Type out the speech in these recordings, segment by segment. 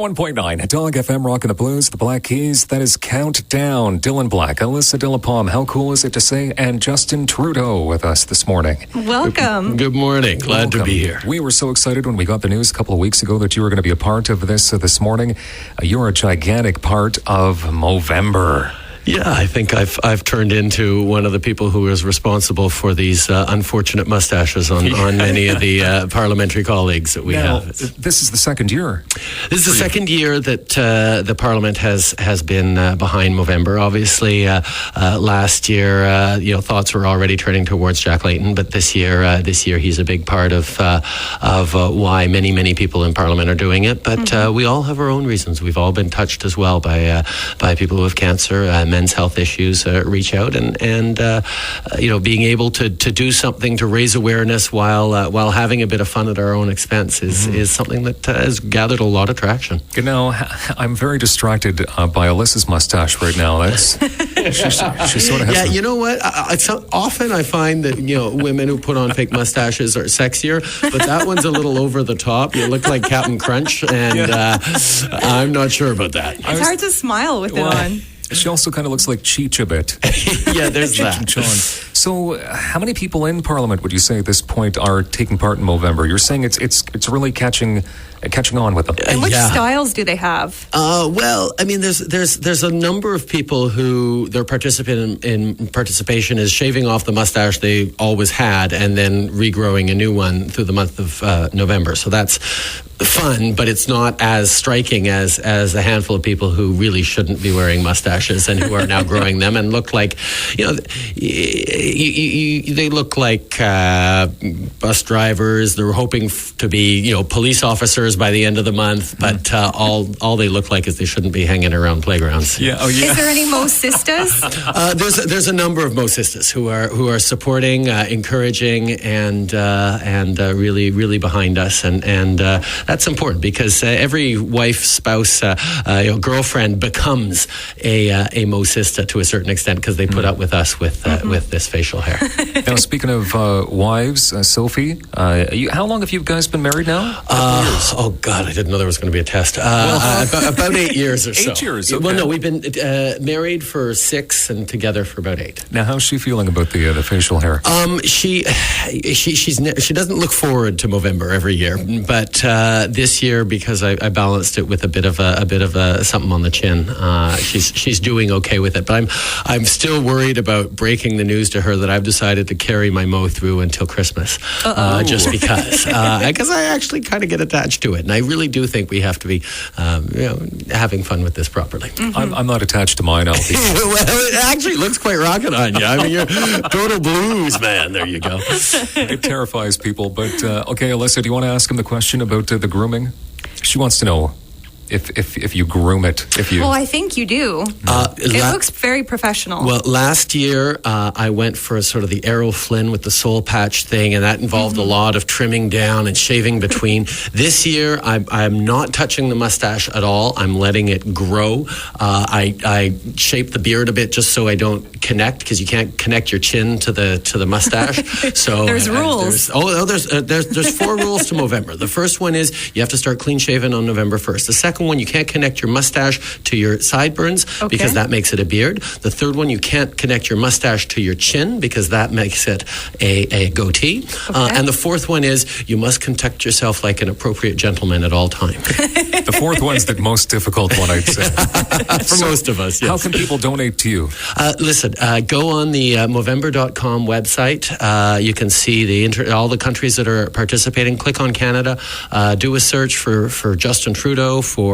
101.9 Dog FM Rockin' the Blues, the Black Keys. That is Countdown. Dylan Black, Alyssa, Delle, Palme. How cool is it to say? And Justin Trudeau with us this morning. Welcome. Good morning. Glad to be here. We were so excited when we got the news a couple of weeks ago that you were going to be a part of this morning. You're a gigantic part of Movember. Yeah, I think I've turned into one of the people who is responsible for these unfortunate mustaches on many of the parliamentary colleagues that we have. This is the second year. This is the second year that the Parliament has been behind Movember. Obviously, last year, thoughts were already turning towards Jack Layton, but this year he's a big part of why many people in Parliament are doing it. But we all have our own reasons. We've all been touched as well by people who have cancer. Men's health issues reach out and being able to do something to raise awareness while having a bit of fun at our own expense is something that has gathered a lot of traction. You know, I'm very distracted by Alyssa's mustache right now. That's she sort of has. Yeah, you know what? Often I find that women who put on fake mustaches are sexier, but that one's a little over the top. You look like Captain Crunch, and I'm not sure about that. It's hard to smile with it on. She also kind of looks like Cheech a bit. Yeah, there's that. So, how many people in Parliament would you say at this point are taking part in Movember? You're saying it's really catching on with them. And which styles do they have? Well, I mean, there's a number of people who their participation is shaving off the mustache they always had and then regrowing a new one through the month of November. So that's fun, but it's not as striking as a handful of people who really shouldn't be wearing mustaches and who are now growing them and look like, they look like bus drivers. They're hoping to be, police officers by the end of the month, but all they look like is they shouldn't be hanging around playgrounds. Yeah. Oh, yeah. Is there any Mo Sisters? There's a number of Mo Sisters who are supporting, encouraging, and really behind us, and that's important because every wife, spouse, girlfriend becomes a Mo Sister to a certain extent because they put up with us with this facial hair. Now, speaking of wives, Sophie, how long have you guys been married now? Oh God, I didn't know there was going to be a test. About 8 years or so. 8 years. Okay. Well, no, we've been married for 6 and together for about 8. Now, how's she feeling about the facial hair? She doesn't look forward to Movember every year, but this year, because I balanced it with a bit of something on the chin, she's doing okay with it. But I'm still worried about breaking the news to her that I've decided to carry my Mo through until Christmas, just because I actually kind of get attached to it, and I really do think we have to be having fun with this properly. I'm not attached to mine. I'll be. Well, it actually looks quite rocking on you. I mean, you're total blues, man. There you go. It terrifies people, but okay, Alyssa, do you want to ask him the question about the grooming? She wants to know if you groom it. Well, I think you do. It looks very professional. Well, last year I went for sort of the Errol Flynn with the soul patch thing, and that involved a lot of trimming down and shaving between. This year I'm not touching the mustache at all. I'm letting it grow. I shape the beard a bit just so I don't connect, because you can't connect your chin to the mustache. So there's rules. There's 4 rules to Movember. The first one is you have to start clean shaven on November 1st. The second one, you can't connect your mustache to your sideburns because that makes it a beard. The third one, you can't connect your mustache to your chin because that makes it a goatee. And the fourth one is you must conduct yourself like an appropriate gentleman at all times. The fourth one's the most difficult one, I'd say. For most of us, yes. How can people donate to you? Listen, go on the Movember.com website. You can see all the countries that are participating. Click on Canada. Do a search for Justin Trudeau, for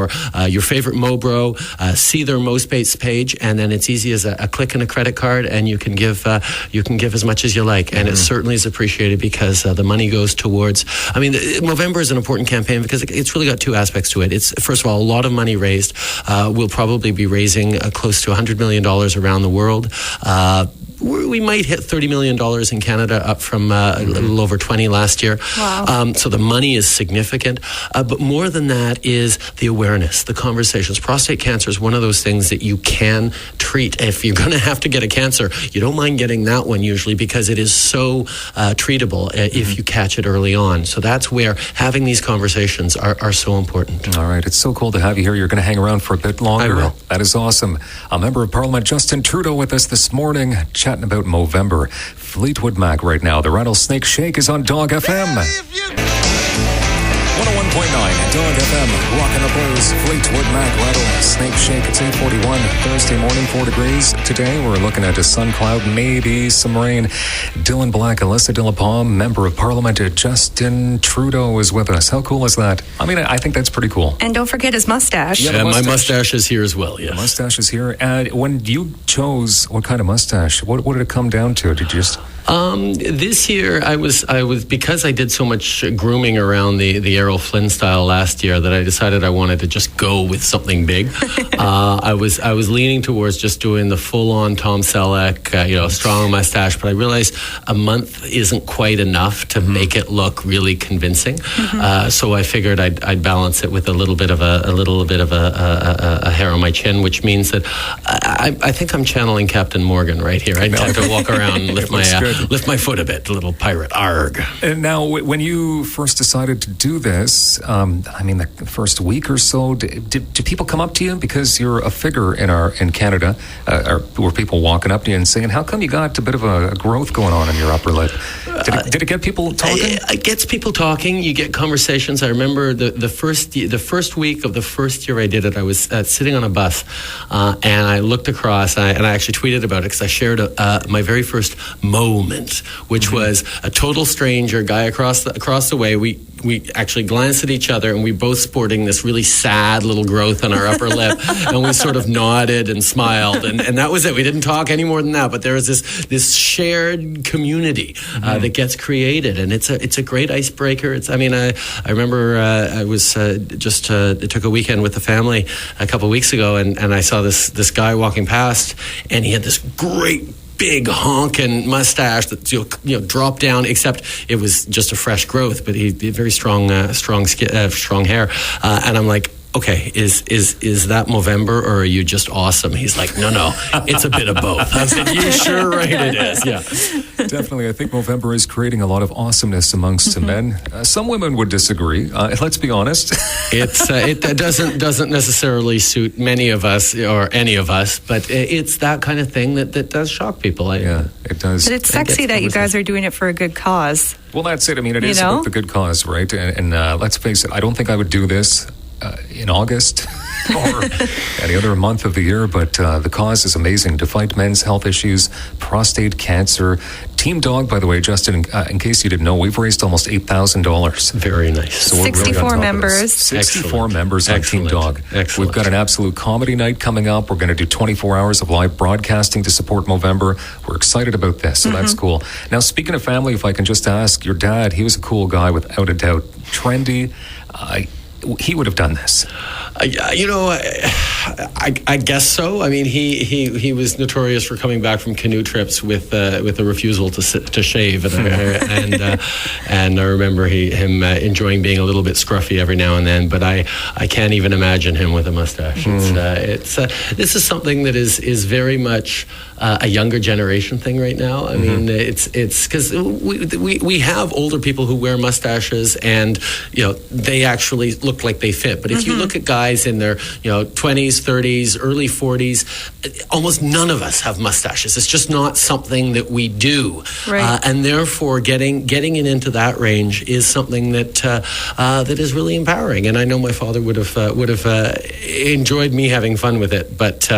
your favorite Mobro, see their MoSpace page, and then it's easy as a click and a credit card, and you can give as much as you like, and it certainly is appreciated because the money goes towards. I mean, Movember is an important campaign because it's really got 2 aspects to it. It's, first of all, a lot of money raised. We'll probably be raising close to $100 million around the world. we might hit $30 million in Canada, up from a little over 20 last year. Wow. So the money is significant. But more than that is the awareness, the conversations. Prostate cancer is one of those things that you can treat. If you're going to have to get a cancer, you don't mind getting that one usually, because it is so treatable if you catch it early on. So that's where having these conversations are so important. All right. It's so cool to have you here. You're going to hang around for a bit longer. I will. That is awesome. A member of Parliament, Justin Trudeau, with us this morning, chatting about Movember. Fleetwood Mac right now. The Rattlesnake Shake is on Dog FM. 101.9 Dog FM, rockin' the blues. Fleetwood Mac, Rattlesnake Shake. It's 8:41 Thursday morning, 4 degrees. Today we're looking at a sun cloud, maybe some rain. Dylan Black, Alyssa, Delle, member of Parliament, Justin Trudeau is with us. How cool is that? I mean, I think that's pretty cool. And don't forget his mustache. Yeah, my mustache is here as well, yes. The mustache is here. When you chose what kind of mustache, what did it come down to? Did you just... This year I was because I did so much grooming around the Errol Flynn style last year that I decided I wanted to just go with something big. I was leaning towards just doing the full on Tom Selleck, strong mustache, but I realized a month isn't quite enough to make it look really convincing. So I figured I'd balance it with a little bit of a hair on my chin, which means that I think I'm channeling Captain Morgan right here. I tend to walk around and lift my foot a bit, a little pirate. Arg. And now, when you first decided to do this, the first week or so, do people come up to you because you're a figure in Canada? Were people walking up to you and saying, "How come you got a bit of a growth going on in your upper lip"? Did it get people talking? It gets people talking. You get conversations. I remember the first week of the first year I did it. I was sitting on a bus, and I looked across, and I actually tweeted about it because I shared my very first moment, which was a total stranger, guy across the way. We actually glanced at each other, and we both sporting this really sad little growth on our upper lip, and we sort of nodded and smiled, and that was it. We didn't talk any more than that, but there was this shared community that gets created, and it's a great icebreaker. I remember I was took a weekend with the family a couple of weeks ago, and I saw this guy walking past, and he had this great big honking mustache that dropped down, except it was just a fresh growth, but he had very strong hair, and I'm like, okay, is that Movember, or are you just awesome? He's like, no, it's a bit of both. I said, you sure right it is, yeah. Definitely, I think Movember is creating a lot of awesomeness amongst men. Some women would disagree. Let's be honest. It doesn't necessarily suit many of us or any of us, but it's that kind of thing that does shock people. Yeah, it does. But it's sexy that you guys are doing it for a good cause. Well, that's it. I mean, it is about the good cause, right? And let's face it, I don't think I would do this in August or any other month of the year, but the cause is amazing to fight men's health issues, prostate cancer. Team Dog, by the way, Justin, in case you didn't know, we've raised almost $8,000. Very nice. So we're 64 really members. 64 members on Team Dog. Excellent. We've got an absolute comedy night coming up. We're going to do 24 hours of live broadcasting to support Movember. We're excited about this, so that's cool. Now, speaking of family, if I can just ask, your dad, he was a cool guy without a doubt. Trendy. He would have done this. I guess so. I mean, he was notorious for coming back from canoe trips with a refusal to shave, and I remember him enjoying being a little bit scruffy every now and then. But I can't even imagine him with a mustache. This is something that is very much a younger generation thing right now. I mean, it's because we have older people who wear mustaches, and they actually look like they fit. But if you look at guys in their 20s, 30s, early 40s, almost none of us have mustaches. It's just not something that we do, right. And therefore getting it into that range is something that is really empowering. And I know my father would have enjoyed me having fun with it, but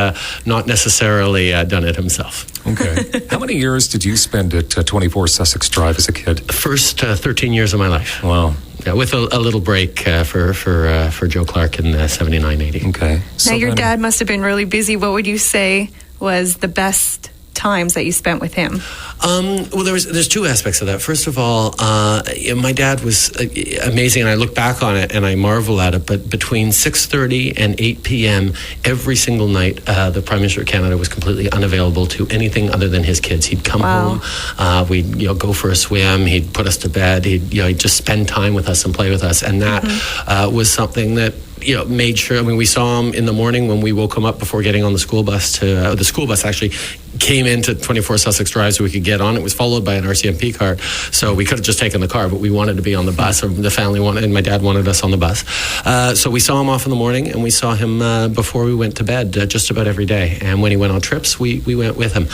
not necessarily done it himself. Okay. How many years did you spend at 24 Sussex Drive as a kid? The first 13 years of my life. Wow. Yeah, with a little break for Joe Clark in 79, 80. Okay. Now, your dad must have been really busy. What would you say was the best times that you spent with him? Well, there's two aspects of that. First of all, my dad was amazing, and I look back on it and I marvel at it. But between 6:30 and 8 p.m. every single night, the Prime Minister of Canada was completely unavailable to anything other than his kids. He'd come home, we'd go for a swim, he'd put us to bed, he'd just spend time with us and play with us, and that was something that made sure. I mean, we saw him in the morning when we woke him up before getting on the school bus. The school bus actually came into 24 Sussex Drive so we could get on. It was followed by an RCMP car, so we could have just taken the car, but we wanted to be on the bus, or the family wanted, and my dad wanted us on the bus. So we saw him off in the morning, and we saw him before we went to bed just about every day. And when he went on trips, we went with him.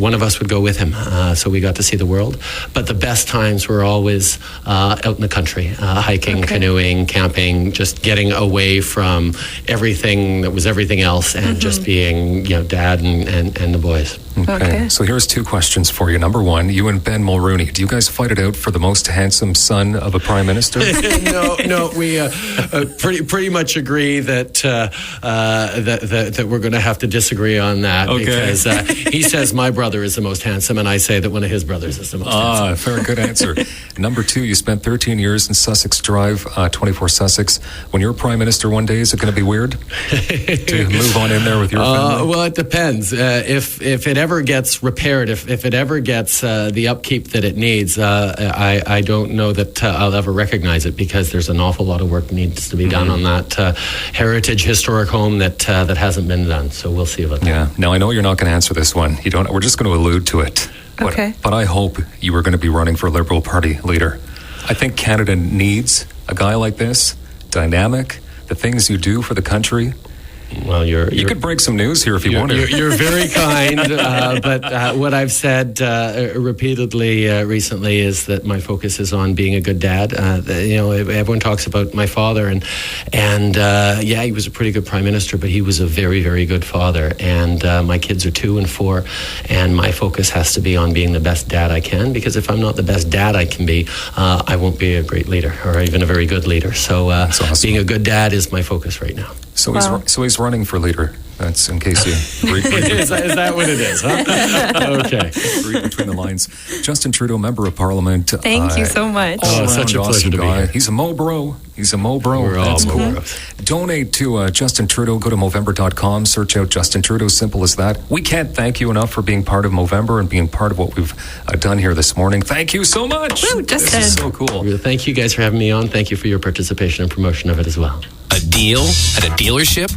One of us would go with him, so we got to see the world. But the best times were always out in the country, hiking, canoeing, camping, just getting away from everything that was everything else, and just being Dad and the boys. Okay. So here's two questions for you. Number one, you and Ben Mulrooney, do you guys fight it out for the most handsome son of a prime minister? No, we pretty much agree that that we're going to have to disagree on that, because he says my brother is the most handsome, and I say that one of his brothers is the most handsome. Fair, good answer. Number two, you spent 13 years in Sussex Drive, 24 Sussex. When you're prime minister one day, is it going to be weird to move on in there with your family? Well, it depends. If it ever gets repaired, if it ever gets the upkeep that it needs, I don't know that I'll ever recognize it, because there's an awful lot of work needs to be done on that heritage historic home that hasn't been done. So we'll see about that. Yeah. Now, I know you're not going to answer this one. You don't. We're just going to allude to it. But I hope you were going to be running for Liberal Party leader. I think Canada needs a guy like this, dynamic, the things you do for the country. Well, you could break some news here if you want to. You're very kind, but what I've said repeatedly recently is that my focus is on being a good dad. Everyone talks about my father, and he was a pretty good prime minister, but he was a very, very good father. And my kids are 2 and 4, and my focus has to be on being the best dad I can, because if I'm not the best dad I can be, I won't be a great leader, or even a very good leader. So awesome. Being a good dad is my focus right now. So he's running for leader. That's in case you read. Is that what it is? Huh? Okay. Read between the lines. Justin Trudeau, Member of Parliament. Thank you so much. Such a pleasure to be here. He's a Mo bro. We're all That's Mo cool. bros. Donate to Justin Trudeau. Go to Movember.com. Search out Justin Trudeau. Simple as that. We can't thank you enough for being part of Movember and being part of what we've done here this morning. Thank you so much. Woo, Justin. This is so cool. Thank you guys for having me on. Thank you for your participation and promotion of it as well. A deal at a dealership?